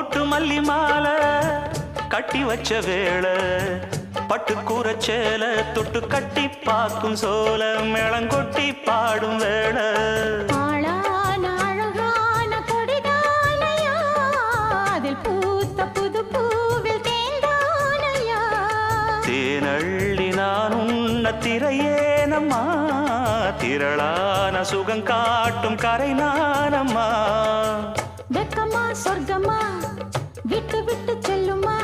மொட்டு மல்லி மாலை கட்டி வச்ச வேளை பட்டு கூரச்சேல தொட்டு கட்டி பார்க்கும் சோல மேளங்கொட்டி பாடும் வேளை தேனள்ளி நான் உன்ன திரையேனம்மா திரளான சுகம் காட்டும் கரை நானம்மா வெக்கமா சொர்க்கமா விட்டு விட்டு செல்லுமா